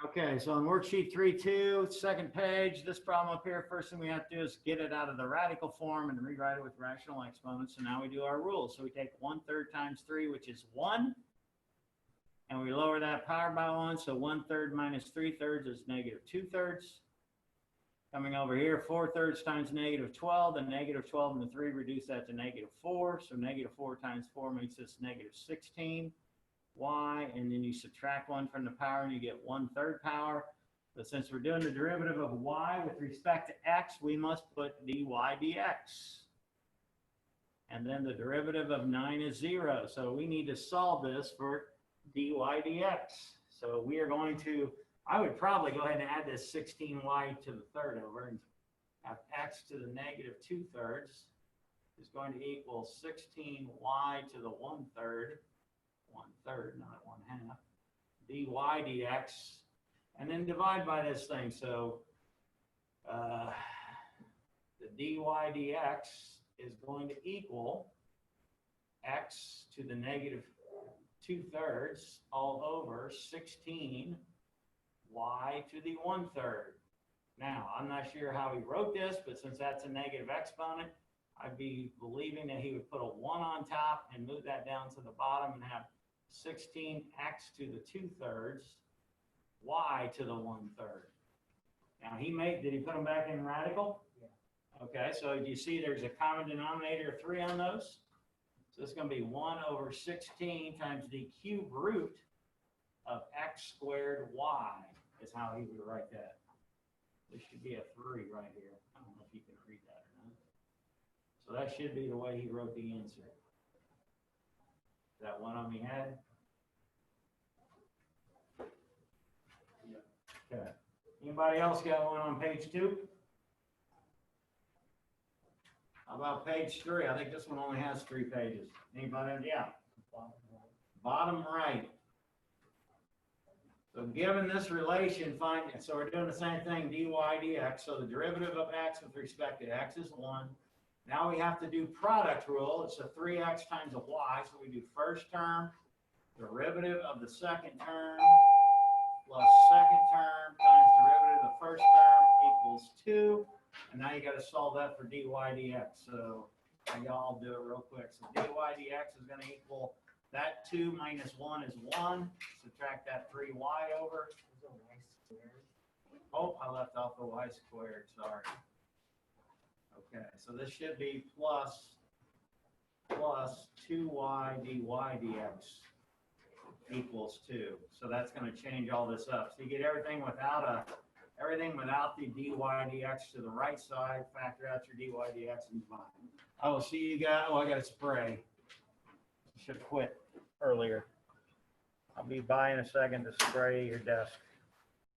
Okay, so on worksheet 3.2, second page, this problem up here, first thing we have to do is get it out of the radical form and rewrite it with rational exponents. So now we do our rules. So we take 1/3 times 3, which is 1. And we lower that power by 1. So 1/3 minus 3/3 is negative 2/3. Coming over here, 4/3 times negative 12. The negative 12 and the 3 reduce that to negative 4. So negative 4 times 4 makes this negative 16. Y, and then you subtract 1 from the power and you get 1/3 power. But since we're doing the derivative of y with respect to x, we must put dy dx. And then the derivative of 9 is 0. So we need to solve this for dy dx. So we are going to, I would probably go ahead and add this 16y to the third over and have x to the negative 2/3 is going to equal 16y to the 1/3. 1/3, not 1/2, dy dx, and then divide by this thing. So the dy dx is going to equal x to the negative 2/3 all over 16 y to the 1/3. Now, I'm not sure how he wrote this, but since that's a negative exponent, I'd be believing that he would put a 1 on top and move that down to the bottom and have 16x to the 2/3, y to the 1/3. Now did he put them back in radical? Yeah. Okay, so you see there's a common denominator of 3 on those. So it's going to be 1 over 16 times the cube root of x squared y is how he would write that. There should be a 3 right here. I don't know if you can read that or not. So that should be the way he wrote the answer. That one on me head? Yeah. Okay. Anybody else got one on page 2? How about page 3? I think this one only has 3 pages. Anybody? Yeah. Bottom right. So given this relation, so we're doing the same thing, dy dx. So the derivative of x with respect to x is 1. Now we have to do product rule. It's a 3x times a y. So we do first term, derivative of the second term, plus second term times derivative of the first term equals 2. And now you got to solve that for dy dx. So y'all do it real quick. So dy dx is going to equal that 2 minus 1 is 1. Subtract that 3y over. Oh, I left off the y squared. Sorry. Okay, so this should be plus 2y dy dx equals 2. So that's going to change all this up. So you get everything without the dy dx to the right side. Factor out your dy dx and divide. I will see you guys. Oh, I got to spray. Should have quit earlier. I'll be by in a second to spray your desk.